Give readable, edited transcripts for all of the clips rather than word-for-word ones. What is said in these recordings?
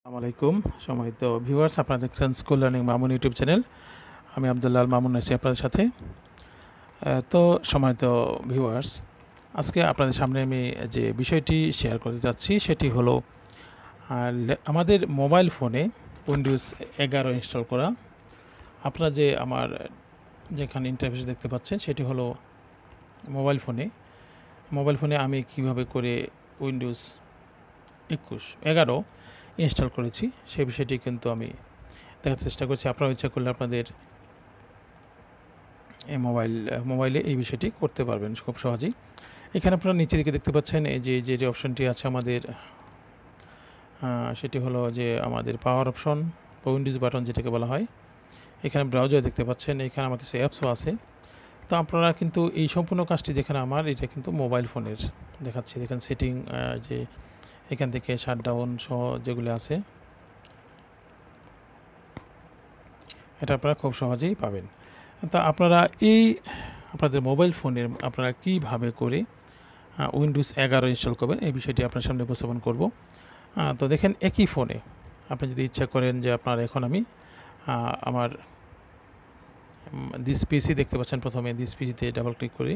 আসসালামু আলাইকুম সম্মানিত ভিউয়ার্স, আপনারা দেখছেন school learning Mamun YouTube channel. আমি আব্দুল্লাহ মামুন আছি আপনাদের সাথে। তো সম্মানিত ভিউয়ার্স, আজকে আপনাদের সামনে আমি যে বিষয়টি শেয়ার করতে যাচ্ছি সেটি হলো আমাদের মোবাইল ফোনে উইন্ডোজ 11 ইনস্টল করা। আপনারা যে আমার যেখানে ইন্টারফেস দেখতে পাচ্ছেন সেটি হলো মোবাইল ফোনে আমি কিভাবে করে উইন্ডোজ 11 ইনস্টল করেছি সেই বিষয়টি কিন্তু আমি দেখার চেষ্টা করছি। আপনারা ইচ্ছা করলে আপনাদের এই মোবাইলে এই বিষয়টি করতে পারবেন খুব সহজেই। এখানে আপনারা নিচের দিকে দেখতে পাচ্ছেন এই যে অপশনটি আছে আমাদের, সেটি হলো যে আমাদের পাওয়ার অপশন বা উইন্ডোজ বাটন যেটাকে বলা হয়। এখানে ব্রাউজার দেখতে পাচ্ছেন, এখানে আমার কাছে অ্যাপসও আছে। তো আপনারা কিন্তু এই সম্পূর্ণ কাজটি যেখানে আমার এটা কিন্তু মোবাইল ফোনের দেখাচ্ছি। দেখেন সেটিং, যে এখান থেকে শাটডাউন সহ যেগুলো আছে এটা আপনারা খুব সহজেই পাবেন। তা আপনারা আপনাদের মোবাইল ফোনের আপনারা কীভাবে করে উইন্ডোজ 11 ইনস্টল করবেন এই বিষয়টি আপনার সামনে উপস্থাপন করব। তো দেখেন, একই ফোনে আপনি যদি ইচ্ছা করেন যে আপনার এখন আমি আমার দিস পিসি দেখতে পাচ্ছেন, প্রথমে দিস পিসিতে ডাবল ক্লিক করে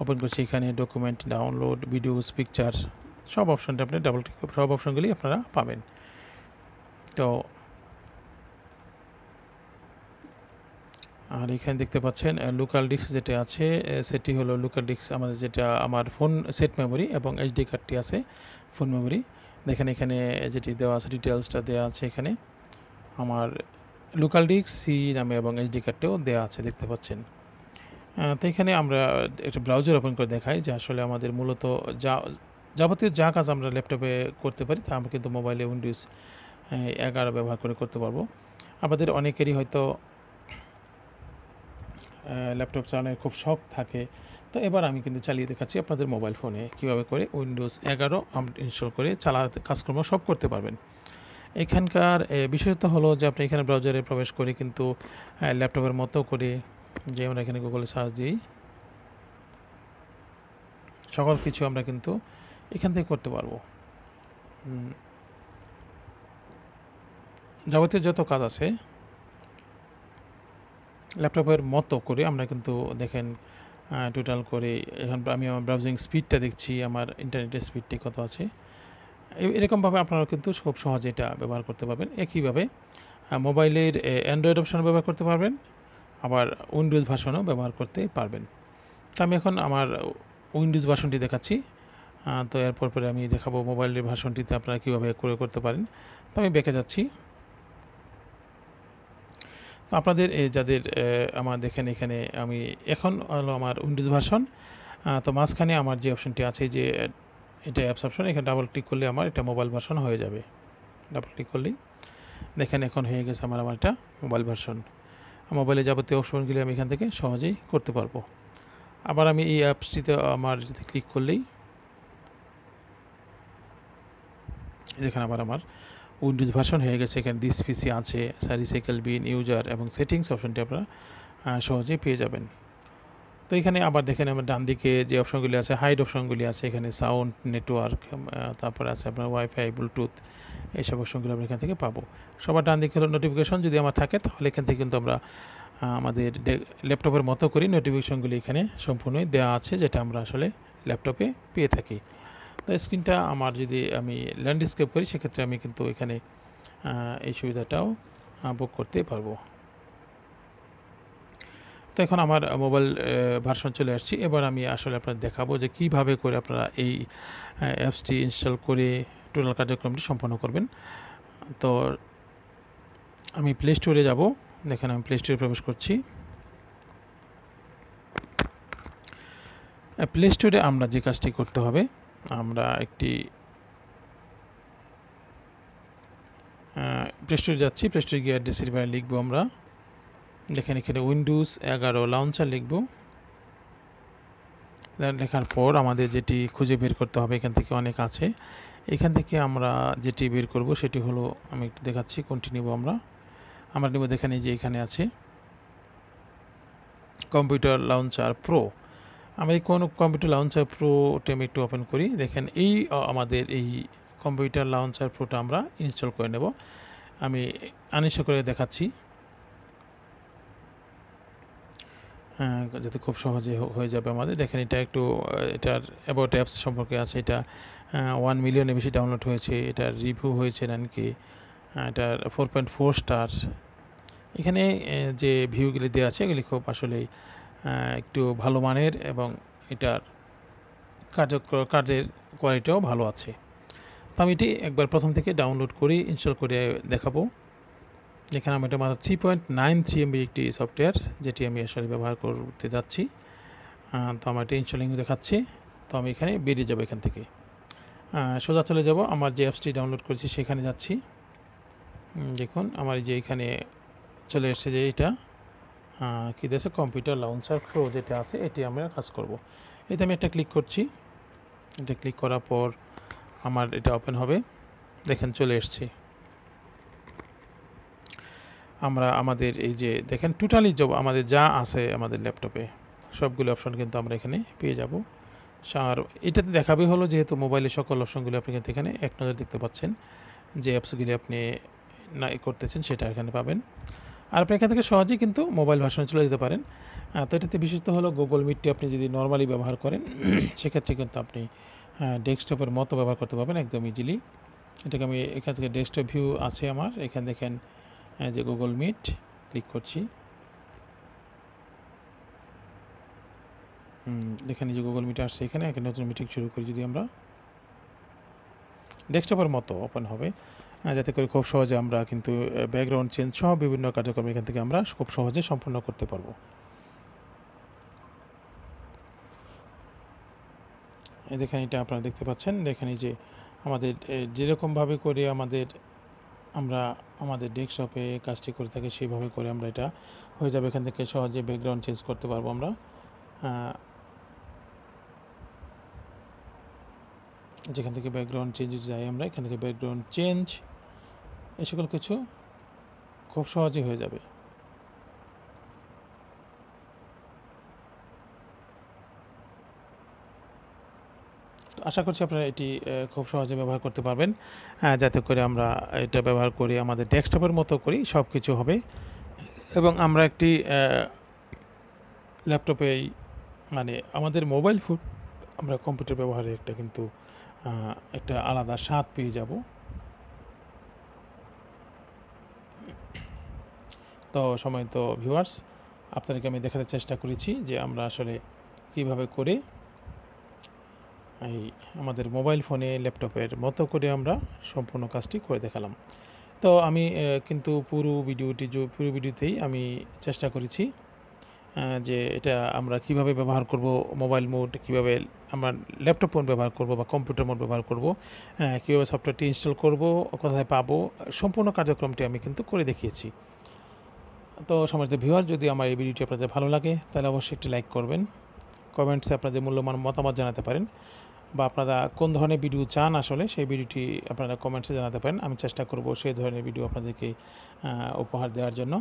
ওপেন করছি। এখানে ডকুমেন্ট, ডাউনলোড, ভিডিওস, পিকচার সব অপশানটা আপনি ডাবল ক্লিক সব অপশানগুলি আপনারা পাবেন। তো আর এখানে দেখতে পাচ্ছেন লোকাল ডিস্ক যেটা আছে সেটি হলো লোকাল ডিস্ক আমাদের, যেটা আমার ফোন সেট মেমোরি এবং এইচডি কার্ডটি আছে ফোন মেমোরি। দেখেন এখানে যেটি দেওয়া আছে ডিটেলসটা দেওয়া আছে, এখানে আমার লোকাল ডিস্ক সি নামে এবং এইচডি কার্ডটাও দেওয়া আছে দেখতে পাচ্ছেন। তো এখানে আমরা একটা ব্রাউজার ওপেন করে দেখাই যে আসলে আমাদের মূলত যাবতীয় যা কাজ আমরা ল্যাপটপে করতে পারি তা আমরা কিন্তু মোবাইলে উইন্ডোজ 11 ব্যবহার করে করতে পারবো। আমাদের অনেকেরই হয়তো ল্যাপটপ চালানোর খুব শখ থাকে। তো এবার আমি কিন্তু চালিয়ে দেখাচ্ছি আপনাদের মোবাইল ফোনে কীভাবে করে উইন্ডোজ 11 ইনস্টল করে কাজকর্ম সব করতে পারবেন। এখানকার বিশেষত হলো যে আপনি এখানে ব্রাউজারে প্রবেশ করে কিন্তু ল্যাপটপের মতো করে, যে আমরা এখানে গুগলে সার্চ দিই, সকল কিছু আমরা কিন্তু এখান থেকে করতে পারবো। যাবতীয় যত কাজ আছে ল্যাপটপের মতো করে আমরা কিন্তু দেখেন টোটাল করে এখন আমি আমার ব্রাউজিং স্পিডটা দেখছি, আমার ইন্টারনেটের স্পিডটি কত আছে। এরকমভাবে আপনারা কিন্তু খুব সহজে এটা ব্যবহার করতে পারবেন। একইভাবে মোবাইলের অ্যান্ড্রয়েড অপশনও ব্যবহার করতে পারবেন, আবার উইন্ডোজ ভার্সনও ব্যবহার করতে পারবেন। তো আমি এখন আমার উইন্ডোজ ভার্সনটি দেখাচ্ছি। তো এরপর পরে আমি দেখাবো মোবাইলের ভার্সনটিতে আপনারা কীভাবে করতে পারেন। তো আমি বেঁকে যাচ্ছি। তো আপনাদের যাদের আমার দেখেন এখানে আমি এখন হলো আমার উইন্ডোজ ভার্সন। তো মাঝখানে আমার যে অপশনটি আছে যে এটা অ্যাপস অপশন, এখানে ডাবল ক্লিক করলে আমার এটা মোবাইল ভার্সন হয়ে যাবে। ডাবল ক্লিক করলেই দেখেন এখন হয়ে গেছে আমার এটা মোবাইল ভার্সন। মোবাইলে যাবতীয় অপশনগুলি আমি এখান থেকে সহজেই করতে পারবো। আবার আমি এই অ্যাপসটিতে আমার যদি ক্লিক করলেই দেখেন আবার আমার উইন্ডোজ ভার্সন হয়ে গেছে। এখানে দিস পিসি আছে, রিসাইকেল বিন, ইউজার এবং সেটিংস অপশনটি আপনারা সহজেই পেয়ে যাবেন। তো এখানে আবার দেখেন আমার ডান দিকে যে অপশনগুলি আছে, হাইড অপশনগুলি আছে, এখানে সাউন্ড, নেটওয়ার্ক, তারপরে আছে আপনার ওয়াইফাই, ব্লুটুথ, এইসব অপশনগুলো আমরা এখান থেকে পাবো। সবার ডান দিকে হলো নোটিফিকেশন, যদি আমার থাকে তাহলে এখান থেকে কিন্তু আমরা আমাদের ল্যাপটপের মতো করে নোটিফিকেশনগুলি এখানে সম্পূর্ণই দেওয়া আছে, যেটা আমরা আসলে ল্যাপটপে পেয়ে থাকি। তো স্ক্রিনটা আমার যদি আমি ল্যান্ডস্কেপ করি সেক্ষেত্রে আমি কিন্তু এখানে এই সুবিধাটাও বুক করতে পারবো। তো এখন আমার মোবাইল ভার্সন চলে আসছি। এবার আমি আসলে আপনাদের দেখাবো যে কীভাবে করে আপনারা এই অ্যাপসটি ইনস্টল করে টোটাল কার্যক্রমটি সম্পন্ন করবেন। তো আমি প্লে স্টোরে যাব। দেখেন আমি প্লে স্টোরে প্রবেশ করছি। প্লে স্টোরে আমরা যে কাজটি করতে হবে, আমরা একটি প্লে স্টোরে যাচ্ছি। প্লে স্টোরে গিয়ে অ্যাড্রেসের বাইরে লিখবো আমরা, দেখেন এখানে উইন্ডোজ 11 লঞ্চার লিখব। লেখার পর আমাদের যেটি খুঁজে বের করতে হবে, এখান থেকে অনেক আছে, এখান থেকে আমরা যেটি বের করব সেটি হলো, আমি একটু দেখাচ্ছি কোনটি নিব আমরা নেব। দেখেন এই যে এখানে আছে কম্পিউটার লঞ্চার প্রো। আমি কোন কম্পিউটার লঞ্চার প্রোটি আমি একটু ওপেন করি। দেখেন এই আমাদের এই কম্পিউটার লঞ্চার প্রোটা আমরা ইনস্টল করে নেব। আমি আনইনস্টল করে দেখাচ্ছি যাতে খুব সহজে হয়ে যাবে আমাদের। দেখেন এটা একটু এটার অ্যাবাউট অ্যাপস সম্পর্কে আছে। এটা 1 মিলিয়নের বেশি ডাউনলোড হয়েছে। এটার রিভিউ হয়েছে নাকি এটার 4.4 স্টার। এখানে যে ভিউগুলি দেওয়া আছে এগুলি খুব আসলেই একটু ভালো মানের এবং এটার কাজের কোয়ালিটিও ভালো আছে। তো আমি এটি একবার প্রথম থেকে ডাউনলোড করে ইনস্টল করে দেখাবো। এখানে আমি এটা মাত্র 3.93 এমবির একটি সফটওয়্যার যেটি আমি আসলে ব্যবহার করতে যাচ্ছি। তো আমার এটা ইনস্টলিং দেখাচ্ছে। তো আমি এখানে বেরিয়ে যাব, এখান থেকে সোজা চলে যাব আমার যে অ্যাপসটি ডাউনলোড করেছি সেখানে যাচ্ছি। দেখুন আমার যে এখানে চলে এসেছে যে এটা কী দিয়েছে কম্পিউটার লঞ্চার প্রো যেটা আছে এটি আমরা কাজ করব। এতে আমি একটা ক্লিক করছি। এটা ক্লিক করার পর আমার এটা ওপেন হবে। দেখেন চলে এসছে। আমরা আমাদের এই যে দেখেন টোটালি আমাদের যা আছে আমাদের ল্যাপটপে সবগুলো অপশন কিন্তু আমরা এখানে পেয়ে যাব। আর এটাতে দেখাবে হলো যেহেতু মোবাইলের সকল অপশনগুলো আপনি কিন্তু এখানে এক নজর দেখতে পাচ্ছেন। যে অ্যাপসগুলি আপনি না করতেছেন সেটা এখানে পাবেন। আর আপনি এখান থেকে সহজেই কিন্তু মোবাইল ভার্সনে চলে যেতে পারেন। তো এটাতে বিশেষত হলো গুগল মিটটি আপনি যদি নর্মালি ব্যবহার করেন সেক্ষেত্রে কিন্তু আপনি ডেস্কটপের মতো ব্যবহার করতে পারবেন একদম ইজিলি। এটাকে আমি এখান থেকে ডেস্কটপ ভিউ আছে আমার, এখানে দেখেন যে গুগল মিট ক্লিক করছি। দেখেন যে গুগল মিট আসছে এখানে নতুন মিটিং শুরু করি। যদি আমরা ডেস্কটপের মতো ওপেন হবে যাতে করে খুব সহজে আমরা কিন্তু ব্যাকগ্রাউন্ড চেঞ্জ সহ বিভিন্ন কার্যক্রম এখান থেকে আমরা খুব সহজে সম্পন্ন করতে পারবো। দেখেন এটা আপনারা দেখতে পাচ্ছেন। দেখেন এই যে আমাদের যেরকমভাবে করে আমরা আমাদের ডেস্কটপে কাজটি করে থাকি সেইভাবে করে আমরা এটা হয়ে যাবে। এখান থেকে সহজে ব্যাকগ্রাউন্ড চেঞ্জ করতে পারবো আমরা। যেখান থেকে ব্যাকগ্রাউন্ড চেঞ্জ যাই আমরা এখান থেকে ব্যাকগ্রাউন্ড চেঞ্জ এই সকল কিছু খুব সহজে হয়ে যাবে। আশা করছি আপনারা এটি খুব সহজে ব্যবহার করতে পারবেন যাতে করে আমরা এটা ব্যবহার করি আমাদের ডেস্কটপের মতো করি সব কিছু হবে এবং আমরা একটি ল্যাপটপেই মানে আমাদের মোবাইল ফোন আমরা কম্পিউটার ব্যবহারে একটা আলাদা স্বাদ পেয়ে যাব। তো সম্মানিত ভিউয়ার্স, আপনাদেরকে আমি দেখাতে চেষ্টা করেছি যে আমরা আসলে কিভাবে করে এই আমাদের মোবাইল ফোনে ল্যাপটপের মতো করে আমরা সম্পূর্ণ কাজটি করে দেখালাম। তো আমি কিন্তু পুরো ভিডিওতেই আমি চেষ্টা করেছি যে এটা আমরা কিভাবে ব্যবহার করব, মোবাইল মোড কিভাবে আমরা ল্যাপটপ মোড ব্যবহার করব বা কম্পিউটার মোড ব্যবহার করব, কীভাবে সফটওয়্যারটি ইনস্টল করব, কোথায় পাবো, সম্পূর্ণ কার্যক্রমটি আমি কিন্তু করে দেখিয়েছি। তো সম্মানিত ভিউয়ার, যদি আমার এই ভিডিওটি আপনাদের ভালো লাগে তাহলে অবশ্যই একটি লাইক করবেন। কমেন্টসে আপনাদের মূল্যবান মতামত জানাতে পারেন বা আপনারা কোন ধরনের ভিডিও চান আসলে সেই ভিডিওটি আপনারা কমেন্টসে জানাতে পারেন। আমি চেষ্টা করব সেই ধরনের ভিডিও আপনাদেরকে উপহার দেওয়ার জন্য।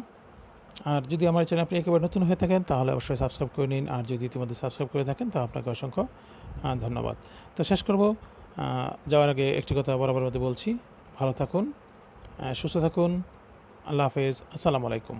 আর যদি আমার চ্যানেল আপনি একেবারে নতুন হয়ে থাকেন তাহলে অবশ্যই সাবস্ক্রাইব করে নিন। আর যদি ইতিমধ্যে সাবস্ক্রাইব করে থাকেন তো আপনাকে অসংখ্য ধন্যবাদ। তো শেষ করব যাওয়ার আগে একটি কথা বরাবর মধ্যে বলছি, ভালো থাকুন, সুস্থ থাকুন, আল্লাহ হাফেজ, আসসালামু আলাইকুম।